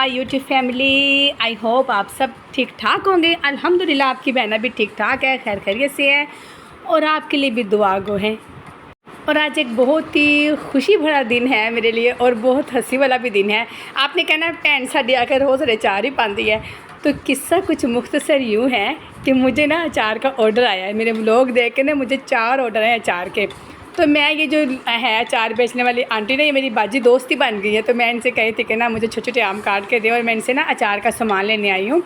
My YouTube family. I hope आप सब ठीक ठाक होंगे। अल्हम्दुलिल्लाह आपकी बहना भी ठीक ठाक है, खैर खैरियत से है और आपके लिए भी दुआ गो है। और आज एक बहुत ही खुशी भरा दिन है मेरे लिए और बहुत हंसी वाला भी दिन है। आपने कहना भैन साड़ी आकर रोज़ अचार ही पाती है, तो किस्सा कुछ मुख्तसर यूँ है कि मुझे ना अचार का ऑर्डर आया है। मेरे व्लॉग देख के ना मुझे 4 ऑर्डर हैं अचार के। तो मैं ये जो है अचार बेचने वाली आंटी ने, ये मेरी बाजी दोस्त ही बन गई है। तो मैं इनसे कही थी कि ना मुझे छोटे छोटे आम काट के दे, और मैं इनसे ना अचार का सामान लेने आई हूँ।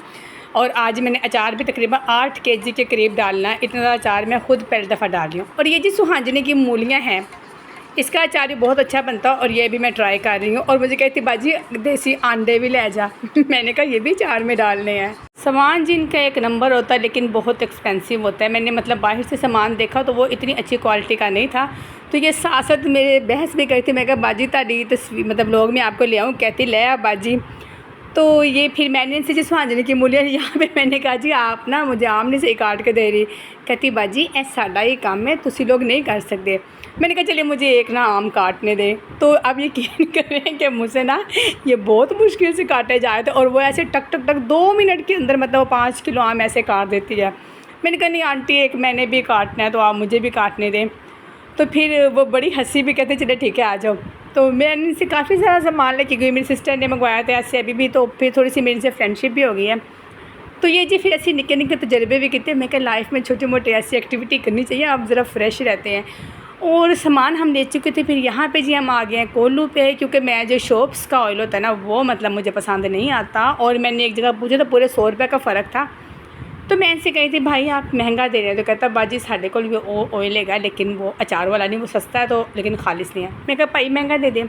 और आज मैंने अचार भी तकरीबन 8 केजी के करीब डालना है। इतना अचार मैं ख़ुद पहली दफ़ा डाल रही हूँ। और ये जी सुहांजनी की मूलियाँ हैं, इसका अचार भी बहुत अच्छा बनता है और ये भी मैं ट्राई कर रही हूँ। और मुझे कहती बाजी देसी अंडे भी ले जा मैंने कहा ये भी अचार में डालने हैं। सामान जिनका एक नंबर होता है लेकिन बहुत एक्सपेंसिव होता है। मैंने मतलब बाहर से सामान देखा तो वो इतनी अच्छी क्वालिटी का नहीं था। तो ये साथ साथ मेरे बहस भी करती, मैं कहा बाजी ताड़ी तस्वीर मतलब लोग मैं आपको ले आऊँ, कहती ले आ बाजी। तो ये फिर मैंने इनसे जिस सुहांजनी की मूलियाँ यहाँ पे मैंने कहा जी आप ना मुझे आम नहीं सही काट के दे रही। कहती बाजी ऐ साडा ही काम है, तुसी लोग नहीं कर सकते। मैंने कहा चलिए मुझे एक ना आम काटने दे। तो अब यकीन करें कि मुझसे ना ये बहुत मुश्किल से काटे जाए थे, और वो ऐसे टक टक टक 2 मिनट के अंदर मतलब 5 किलो आम ऐसे काट देती है। मैंने कहा नहीं आंटी एक मैंने भी काटना है तो आप मुझे भी काटने दें। तो फिर वो बड़ी हंसी भी कहते चले ठीक है आ जाओ। तो मैंने इनसे काफ़ी सारा सामान लेके गई, मेरी सिस्टर ने मंगवाया था ऐसे अभी भी, तो फिर थोड़ी सी मेरे से फ्रेंडशिप भी हो गई है। तो ये जी फिर ऐसे निक्के निक्के तजर्बे भी किए। मैं क्या लाइफ में छोटे मोटे ऐसी एक्टिविटी करनी चाहिए, आप ज़रा फ्रेश रहते हैं। और सामान हम ले चुके थे। फिर यहाँ पे जी हम आ गए हैं कोल्लू पे, क्योंकि मैं जो शॉप्स का ऑयल होता है ना वो मतलब मुझे पसंद नहीं आता। और मैंने एक जगह पूछा तो पूरे 100 रुपये का फ़र्क था। तो मैं इनसे कही थी भाई आप महंगा दे रहे हैं। तो कहता बाजी साढ़े को भी ऑयल है लेकिन वो अचार वाला नहीं, वो सस्ता है तो लेकिन खालिश नहीं है। मैं कहा भाई महंगा दे दें।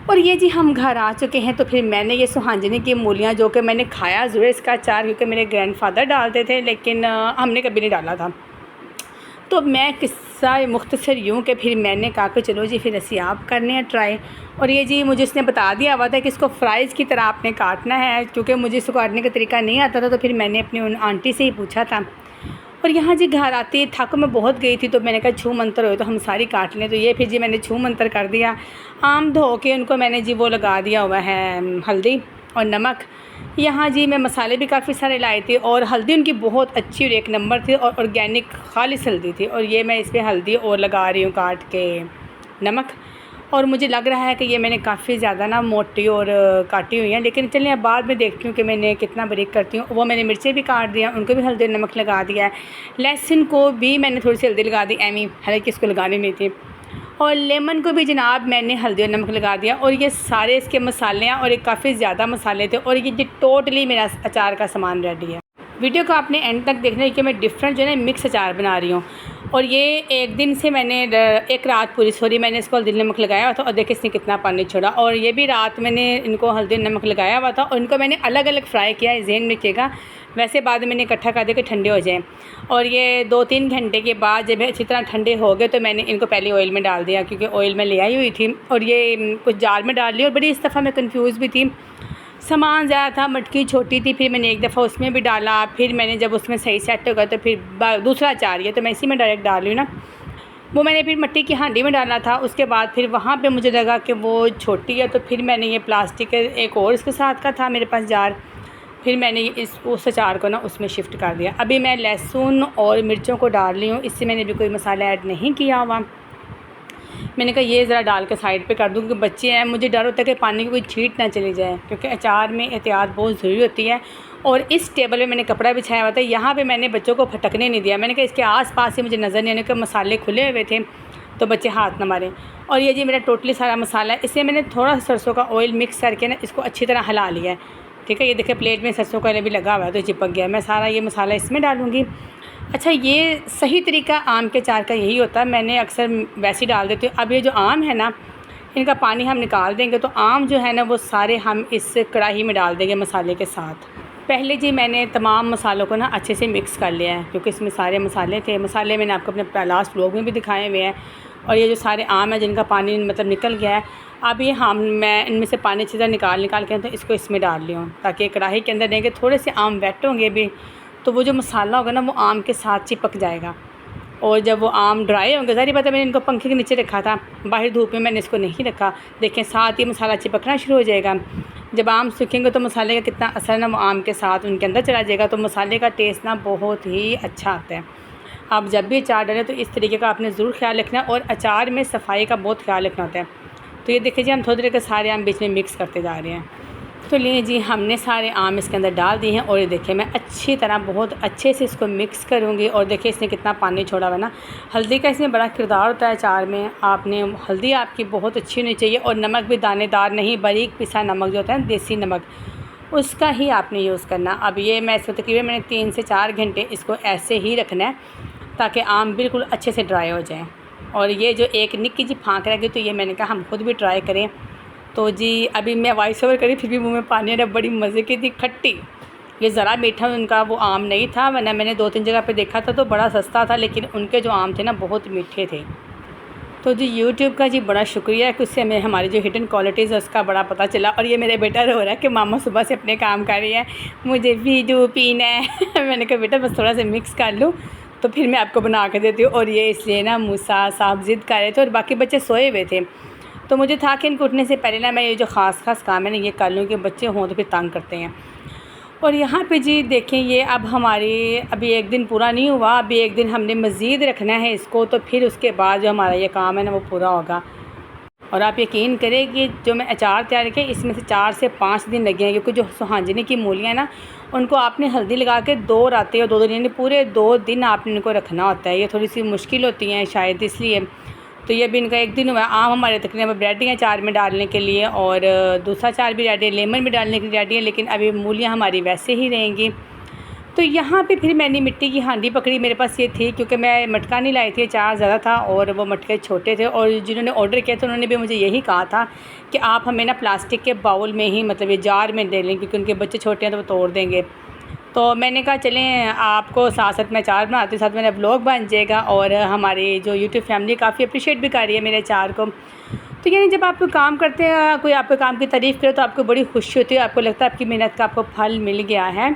और ये जी हम घर आ चुके हैं। तो फिर मैंने ये सुहांजनी की मूलियाँ जो कि मैंने खाया ज़रूर इसका अचार, क्योंकि मेरे ग्रैंडफादर डालते थे लेकिन हमने कभी नहीं डाला था। तो मैं किस्सा मुख्तसर यूँ कि फिर मैंने कहा कि चलो जी फिर ऐसी आप करने हैं ट्राई। और ये जी मुझे इसने बता दिया हुआ था कि इसको फ्राइज़ की तरह आपने काटना है, क्योंकि मुझे इसको काटने का तरीका नहीं आता था। तो फिर मैंने अपनी उन आंटी से ही पूछा था। और यहाँ जी घर आती थक मैं बहुत गई थी, तो मैंने कहा छू मंतर हो तो हम सारी काट लें। तो ये फिर जी मैंने छू मंतर कर दिया। आम धो के उनको मैंने जी वो लगा दिया हुआ है हल्दी और नमक। यहाँ जी मैं मसाले भी काफ़ी सारे लाए थे, और हल्दी उनकी बहुत अच्छी और एक नंबर थी और ऑर्गेनिक खालिस हल्दी थी। और ये मैं इस पर हल्दी और लगा रही हूँ काट के नमक। और मुझे लग रहा है कि ये मैंने काफ़ी ज़्यादा ना मोटी और काटी हुई हैं, लेकिन चलिए अब बाद में देखती हूँ कि मैंने कितना बारीक करती हूँ। वो मैंने मिर्चें भी काट दिया, उनको भी हल्दी नमक लगा दिया है। लहसुन को भी मैंने थोड़ी सी हल्दी लगा दी एमी, हालांकि इसको लगानी नहीं थी। और लेमन को भी जनाब मैंने हल्दी और नमक लगा दिया। और ये सारे इसके मसाले हैं और ये काफ़ी ज़्यादा मसाले थे। और ये टोटली मेरा अचार का सामान रेडी है। वीडियो को आपने एंड तक देखना है कि मैं डिफरेंट जो है मिक्स अचार बना रही हूँ। और ये एक दिन से मैंने एक रात पूरी सॉरी मैंने इसको हल्दी नमक लगाया हुआ था, और देखिए इसने कितना पानी छोड़ा। और ये भी रात मैंने इनको हल्दी नमक लगाया हुआ था, और इनको मैंने अलग अलग फ्राई किया है, ज़हन में रखिएगा। वैसे बाद में मैंने इकट्ठा कर दिया कि ठंडे हो जाएँ। और ये 2-3 घंटे के बाद जब अच्छी तरह ठंडे हो गए तो मैंने इनको पहले ऑयल में डाल दिया, क्योंकि ऑयल में ले आई हुई थी। और ये कुछ जार में डाल लिया। और बड़ी इस दफ़ा मैं कन्फ्यूज़ भी थी, सामान ज़्यादा था, मटकी छोटी थी। फिर मैंने एक दफ़ा उसमें भी डाला, फिर मैंने जब उसमें सही सेट हो गया तो फिर दूसरा अचार है तो मैं इसी में डायरेक्ट डाल रही हूँ ना। वो मैंने फिर मिट्टी की हांडी में डालना था। उसके बाद फिर वहाँ पे मुझे लगा कि वो छोटी है, तो फिर मैंने ये प्लास्टिक के एक और इसके साथ का था मेरे पास जार, फिर मैंने उस अचार को ना उसमें शिफ्ट कर दिया। अभी मैं लहसुन और मिर्चों को डाल रही हूँ, इससे मैंने भी कोई मसाला ऐड नहीं किया हुआ। मैंने कहा ये ज़रा डाल के साइड पे कर दूँ, क्योंकि बच्चे हैं, मुझे डर होता है कि पानी की कोई छींट ना चली जाए, क्योंकि अचार में एहतियात बहुत ज़रूरी होती है। और इस टेबल पे मैंने कपड़ा बिछाया हुआ था, यहाँ पे मैंने बच्चों को फटकने नहीं दिया। मैंने कहा इसके आस-पास ही मुझे नज़र नहीं आने के मसाले खुले हुए थे तो बच्चे हाथ ना मारें। और ये जी मेरा टोटली सारा मसाला है, इससे मैंने थोड़ा सरसों का ऑयल मिक्स करके ना इसको अच्छी तरह हिला लिया है। ठीक है, ये देखिए प्लेट में सरसों का ऑयल भी लगा हुआ है तो चिपक गया। मैं सारा ये मसाला इसमें डालूँगी। अच्छा, ये सही तरीका आम के अचार का यही होता है, मैंने अक्सर वैसे ही डाल देती हूँ। अब ये जो आम है ना इनका पानी हम निकाल देंगे, तो आम जो है ना वो सारे हम इस कढ़ाई में डाल देंगे मसाले के साथ। पहले जी मैंने तमाम मसालों को ना अच्छे से मिक्स कर लिया है, क्योंकि इसमें सारे मसाले थे। मसाले मैंने आपको अपने लास्ट व्लॉग में भी दिखाए हुए हैं। और ये जो सारे आम हैं जिनका पानी मतलब निकल गया है, अब ये मैं इनमें से पानी अच्छी तरह निकाल के तो इसको इसमें डाल ली हूँ, ताकि कढ़ाई के अंदर देंगे थोड़े से आम वेट होंगे भी, तो वो जो मसाला होगा ना वो आम के साथ चिपक जाएगा। और जब वो आम ड्राई होंगे, ज़ाहिर बात है मैंने इनको पंखे के नीचे रखा था, बाहर धूप में मैंने इसको नहीं रखा। देखें साथ ही मसाला चिपकना शुरू हो जाएगा। जब आम सूखेंगे तो मसाले का कितना असर ना वो आम के साथ उनके अंदर चला जाएगा, तो मसाले का टेस्ट ना बहुत ही अच्छा आता है। आप जब भी अचार डालें तो इस तरीके का आपने ज़रूर ख्याल रखना है, और अचार में सफाई का बहुत ख्याल रखना होता है। तो ये देखिए जी, हम थोड़ी देर के सारे आम बीच में मिक्स करते जा रहे हैं। तो लिए जी, हमने सारे आम इसके अंदर डाल दिए हैं, और ये देखिए मैं अच्छी तरह बहुत अच्छे से इसको मिक्स करूँगी। और देखिए इसने कितना पानी छोड़ा हुआ ना। हल्दी का इसमें बड़ा किरदार होता है अचार में। आपने हल्दी आपकी बहुत अच्छी होनी चाहिए, और नमक भी दानेदार नहीं, बारीक पिसा नमक जो होता है देसी नमक, उसका ही आपने यूज़ करना। अब ये मैं इसको तकरीबन मैंने 3 से 4 घंटे इसको ऐसे ही रखना है, ताकि आम बिल्कुल अच्छे से ड्राई हो जाएँ। और ये जो एक निक्की जी फाँक रह गई, तो ये मैंने कहा हम खुद भी ट्राई करें। तो जी अभी मैं वॉइस ओवर करी, फिर भी मुँह में पानी आ रहा, बड़ी मज़े की थी, खट्टी। ये ज़रा मीठा उनका वो आम नहीं था, वरना मैंने 2-3 जगह पे देखा था तो बड़ा सस्ता था, लेकिन उनके जो आम थे ना बहुत मीठे थे। तो जी यूट्यूब का जी बड़ा शुक्रिया कि उससे हमें हमारी जो हिडन क्वालिटीज़ है उसका बड़ा पता चला। और ये मेरा बेटा रो रहा है कि मामा सुबह से अपने काम कर रही है, मुझे भी दूध पीना है। मैंने कहा बेटा बस थोड़ा सा मिक्स कर लूँ तो फिर मैं आपको बना के देती हूँ। और ये इसलिए ना मूसा साहब ज़िद कर रहे थे, और बाकी बच्चे सोए हुए थे, तो मुझे था कि इनको उठने से पहले ना मैं ये जो ख़ास काम है ना ये कर लूँ, कि बच्चे हों तो फिर तंग करते हैं। और यहाँ पे जी देखें, ये अब हमारी अभी 1 दिन पूरा नहीं हुआ, अभी 1 दिन हमने मज़ीद रखना है इसको, तो फिर उसके बाद जो हमारा ये काम है ना वो पूरा होगा। और आप यकीन करें कि जो मैं अचार तैयार किया इसमें से 4 से 5 दिन लगे हैं, क्योंकि जो सुहांजनी की मूलियाँ ना उनको आपने हल्दी लगा के 2 रातें और 2 दिन यानी पूरे 2 दिन आपने इनको रखना होता है। ये थोड़ी सी मुश्किल होती हैं शायद इसलिए। तो ये भी इनका 1 दिन हुआ। आम हमारे तकरीबन रेडी हैं अचार में डालने के लिए, और दूसरा अचार भी रेडी है, लेमन भी डालने के लिए रेडी है, लेकिन अभी मूलियाँ हमारी वैसे ही रहेंगी। तो यहाँ पे फिर मैंने मिट्टी की हांडी पकड़ी, मेरे पास ये थी क्योंकि मैं मटका नहीं लाई थी, अचार ज़्यादा था और वो मटके छोटे थे। और जिन्होंने ऑर्डर किया था उन्होंने भी मुझे यही कहा था कि आप हमें ना प्लास्टिक के बाउल में ही, मतलब ये जार में दे लें, क्योंकि उनके बच्चे छोटे हैं तो वो तोड़ देंगे। तो मैंने कहा चलें आपको साथ साथ मैं अचार बनाती हूँ, साथ मेरा ब्लॉग बन जाएगा। और हमारी जो यूट्यूब फैमिली काफ़ी अप्रिशिएट भी कर रही है मेरे अचार को। तो यानी जब आप काम करते हैं, कोई आपके काम की तारीफ़ करे तो आपको बड़ी खुशी होती है, आपको लगता है आपकी मेहनत का आपको फल मिल गया है।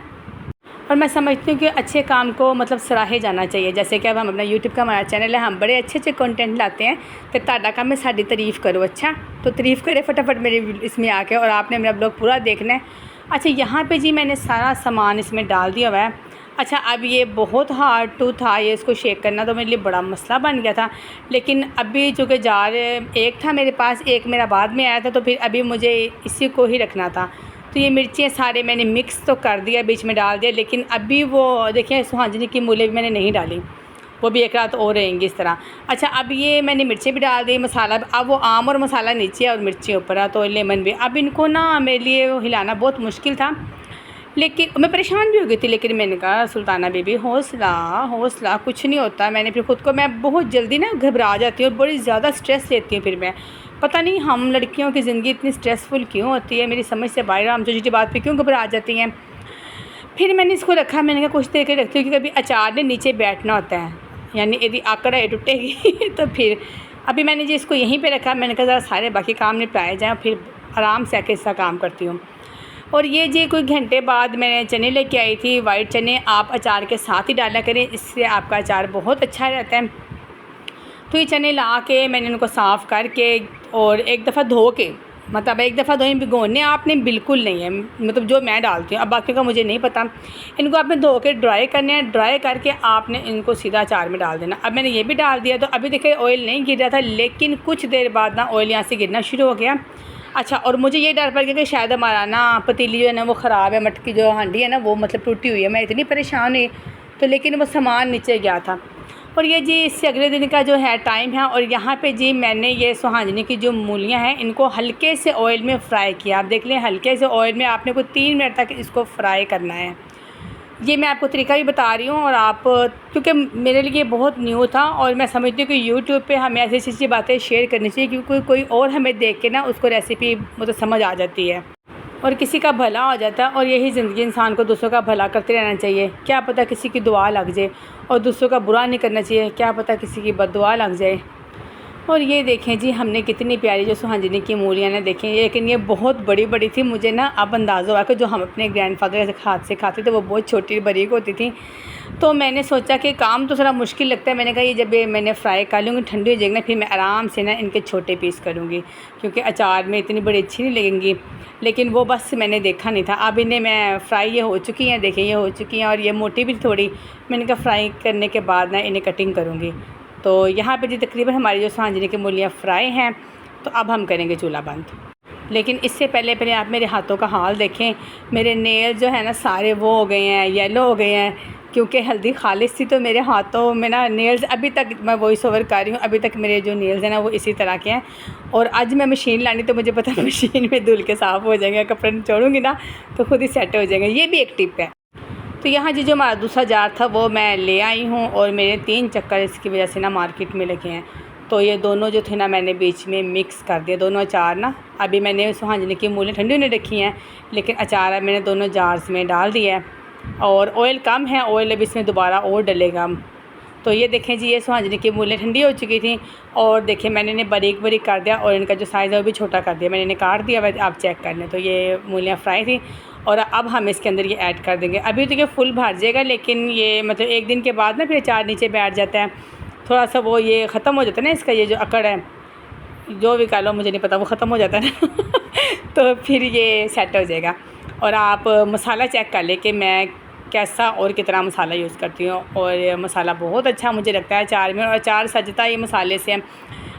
और मैं समझती हूँ कि अच्छे काम को मतलब सराहे जाना चाहिए। जैसे कि अब हम अपना यूट्यूब का हमारा चैनल है, हम बड़े अच्छे अच्छे कंटेंट लाते हैं, तो ताड़ा काम है साड़ी तारीफ़ करो। अच्छा तो तारीफ़ करे फटाफट मेरे इसमें आके, और आपने मेरा ब्लॉग पूरा देखना है। अच्छा यहाँ पे जी मैंने सारा सामान इसमें डाल दिया हुआ है। अच्छा अब ये बहुत हार्ड टू था, ये इसको शेक करना तो मेरे लिए बड़ा मसला बन गया था। लेकिन अभी चूँकि जार एक था मेरे पास, एक मेरा बाद में आया था, तो फिर अभी मुझे इसी को ही रखना था। तो ये मिर्चियाँ सारे मैंने मिक्स तो कर दिया, बीच में डाल दिया, लेकिन अभी वो देखिए सुहांजनी की मूली भी मैंने नहीं डाली, वो भी एक रात और रहेंगी इस तरह। अच्छा अब ये मैंने मिर्ची भी डाल दी, मसाला, अब वो आम और मसाला नीचे और मिर्ची ऊपर है, तो लेमन भी। अब इनको ना मेरे लिए हिलाना बहुत मुश्किल था, लेकिन मैं परेशान भी हो गई थी। लेकिन मैंने कहा सुल्ताना बेबी हौसला हौसला, कुछ नहीं होता। मैंने फिर ख़ुद को, मैं बहुत जल्दी ना घबरा जाती हूँ और बड़ी ज़्यादा स्ट्रेस लेती हूँ। फिर मैं पता नहीं हम लड़कियों की ज़िंदगी इतनी स्ट्रेसफुल क्यों होती है, मेरी समझ से बाहर, हम छोटी छोटी बात पे क्यों घबरा जाती हैं। फिर मैंने इसको रखा, मैंने कहा कुछ देर के रखती हूँ कि कभी अचार ने नीचे बैठना होता है, यानी यदि आकड़ है टूटेगी। तो फिर अभी मैंने जी इसको यहीं पे रखा, मैंने कहा ज़रा सारे बाकी काम निपटाए जाएँ, फिर आराम से आके इसका काम करती हूँ। और ये जी कोई घंटे बाद मैंने चने लेके आई थी, वाइट चने। आप अचार के साथ ही डाला करें, इससे आपका अचार बहुत अच्छा रहता है। तो ये चने ला के मैंने उनको साफ़ करके और एक दफ़ा धो के, मतलब एक दफ़ा धोएं, भिगोने आपने बिल्कुल नहीं है, मतलब जो मैं डालती हूँ, अब बाकी का मुझे नहीं पता। इनको आपने धो के ड्राई करने हैं, ड्राई करके आपने इनको सीधा अचार में डाल देना। अब मैंने ये भी डाल दिया, तो अभी देखिए ऑयल नहीं गिर रहा था, लेकिन कुछ देर बाद ना ऑयल यहाँ से गिरना शुरू हो गया। अच्छा और मुझे ये डर पड़ गया कि शायद हमारा ना पतीली जो है ना वो ख़राब है, मटकी जो हांडी है ना वो मतलब टूटी हुई है। मैं इतनी परेशान हुई, तो लेकिन वो सामान नीचे गया था। और ये जी इससे अगले दिन का जो है टाइम है। और यहाँ पे जी मैंने ये सुहांजनी की जो मूलियाँ हैं इनको हल्के से ऑयल में फ़्राई किया। आप देख लें, हल्के से ऑयल में आपने को 3 मिनट तक इसको फ्राई करना है। ये मैं आपको तरीका भी बता रही हूँ, और आप, क्योंकि मेरे लिए बहुत न्यू था, और मैं समझती हूँ कि यूट्यूब पे हमें ऐसी ऐसी बातें शेयर करनी चाहिए, क्योंकि कोई और हमें देख के ना उसको रेसिपी मतलब समझ आ जाती है और किसी का भला हो जाता है। और यही ज़िंदगी, इंसान को दूसरों का भला करते रहना चाहिए। क्या पता किसी की दुआ लग जाए, और दूसरों का बुरा नहीं करना चाहिए, क्या पता किसी की बद्दुआ लग जाए। और ये देखें जी, हमने कितनी प्यारी जो सुहांजनी की मूलियाँ ना देखें, लेकिन ये बहुत बड़ी बड़ी थी। मुझे ना अब अंदाज़ा हुआ कि जो हम अपने ग्रैंडफादर के हाथ से खाते थे वो बहुत छोटी बारीक होती थी। तो मैंने सोचा कि काम तो थोड़ा मुश्किल लगता है, मैंने कहा ये जब ये मैंने फ्राई कर लूँगी ठंडी हो जाएगी ना, फिर मैं आराम से ना इनके छोटे पीस करूँगी, क्योंकि अचार में इतनी बड़ी अच्छी नहीं लगेंगी। लेकिन वो बस मैंने देखा नहीं था। अब इन्हें मैं फ्राई ये हो चुकी हैं, देखें ये हो चुकी हैं, और ये मोटी भी थोड़ी। मैंने कहा फ्राई करने के बाद ना इन्हें कटिंग करूँगी। तो यहाँ पे जी तकरीबन हमारी जो सुहांजनी की मूलियाँ फ्राई हैं। तो अब हम करेंगे चूल्हा बंद। लेकिन इससे पहले आप मेरे हाथों का हाल देखें। मेरे नेल जो है ना सारे वो हो गए हैं, येलो हो गए हैं, क्योंकि हल्दी खालिश थी। तो मेरे हाथों में ना नेल्स अभी तक, मैं वॉइस ओवर कर रही हूँ, अभी तक मेरे जो नेल्स हैं ना वो इसी तरह के हैं। और आज मैं मशीन लानी, तो मुझे पता है मशीन में धुल के साफ़ हो जाएंगे, कपड़े निचोड़ूँगी ना तो खुद ही सेट हो जाएंगे। ये भी एक टिप है। तो यहाँ जी जो हमारा दूसरा जार था वो मैं ले आई हूँ, और मेरे 3 चक्कर इसकी वजह से ना मार्केट में लगे हैं। तो ये दोनों जो थे ना मैंने बीच में मिक्स कर दिया, दोनों अचार ना। अभी मैंने सुहांजनी की मूलियाँ ठंडी होने रखी हैं, लेकिन अचार मैंने दोनों जार्स में डाल दिया है। और ऑयल कम है, ऑयल अब इसमें दोबारा और डलेगा। तो ये देखें जी, ये सुहांजनी की मूलियाँ ठंडी हो चुकी थी, और देखें मैंने इन्हें बारीक बारीक कर दिया, और इनका जो साइज़ है वो भी छोटा कर दिया, मैंने इन्हें काट दिया। आप चेक कर लें। तो ये मूलियाँ फ्राई थी, और अब हम इसके अंदर ये ऐड कर देंगे। अभी तो ये फुल भर जाएगा, लेकिन ये मतलब एक दिन के बाद ना फिर अचार नीचे बैठ जाता है, थोड़ा सा वो ये ख़त्म हो जाता है ना, इसका ये जो अकड़ है, जो भी कह लो मुझे नहीं पता, वो ख़त्म हो जाता है ना तो फिर ये सेट हो जाएगा। और आप मसाला चेक कर ले कि मैं कैसा और कितना मसाला यूज़ करती हूँ, और मसाला बहुत अच्छा मुझे लगता है अचार में, और अचार सजता ये मसाले से है।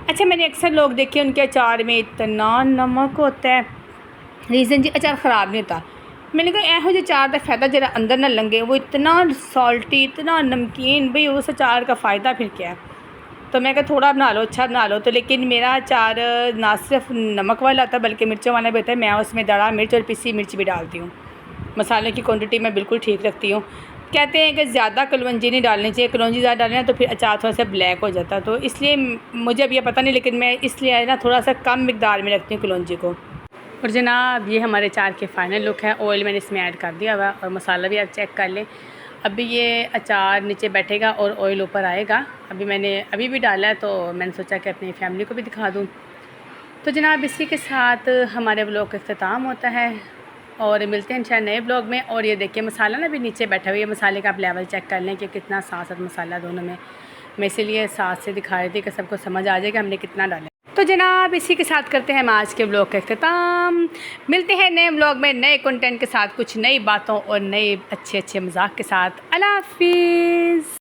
अच्छा, मैंने अक्सर लोग देखे उनके अचार में इतना नमक होता है, रीज़न जी अचार ख़राब नहीं होता। मैंने कहा यहो जो अचार का फ़ायदा जरा अंदर ना लंघे, वो इतना सॉल्टी इतना नमकीन, भाई उस अचार का फ़ायदा फिर क्या है। तो मैं कहा थोड़ा बना लो, अच्छा बना लो। तो लेकिन मेरा अचार ना सिर्फ नमक वाला होता बल्कि मिर्चों वाला भी होता है। मैं उसमें दड़ा मिर्च और पिसी मिर्च भी डालती हूँ। मसाले की क्वांटिटी मैं बिल्कुल ठीक रखती हूँ। कहते हैं कि ज़्यादा कलवंजी नहीं डालनी चाहिए, कलवंजी ज़्यादा डालना तो फिर अचार थोड़ा सा ब्लैक हो जाता है। तो इसलिए मुझे अब ये पता नहीं, लेकिन मैं इसलिए ना थोड़ा सा कम मिकदार में रखती हूँ कलवंजी को। और जनाब ये हमारे अचार के फ़ाइनल लुक है। ऑयल मैंने इसमें ऐड कर दिया हुआ, और मसाला भी आप चेक कर लें। अभी ये अचार नीचे बैठेगा और ऑयल ऊपर आएगा। अभी मैंने अभी भी डाला है, तो मैंने सोचा कि अपनी फैमिली को भी दिखा दूँ। तो जनाब इसी के साथ हमारे ब्लॉग का इख्तिताम होता है, और मिलते हैं इंशाल्लाह नए ब्लॉग में। और ये देखिए मसाला ना भी नीचे बैठा हुआ है, मसाले का आप लेवल चेक कर लें कि कितना साथ साथ मसाला दोनों में। मैं इसीलिए साथ से दिखा रही थी कि सबको समझ आ जाएगा हमने कितना डाला। तो जनाब इसी के साथ करते हैं हम आज के ब्लॉग का इख्तिताम। मिलते हैं नए ब्लॉग में नए कंटेंट के साथ, कुछ नई बातों और नए अच्छे अच्छे मज़ाक के साथ। अल्लाह हाफ़िज़।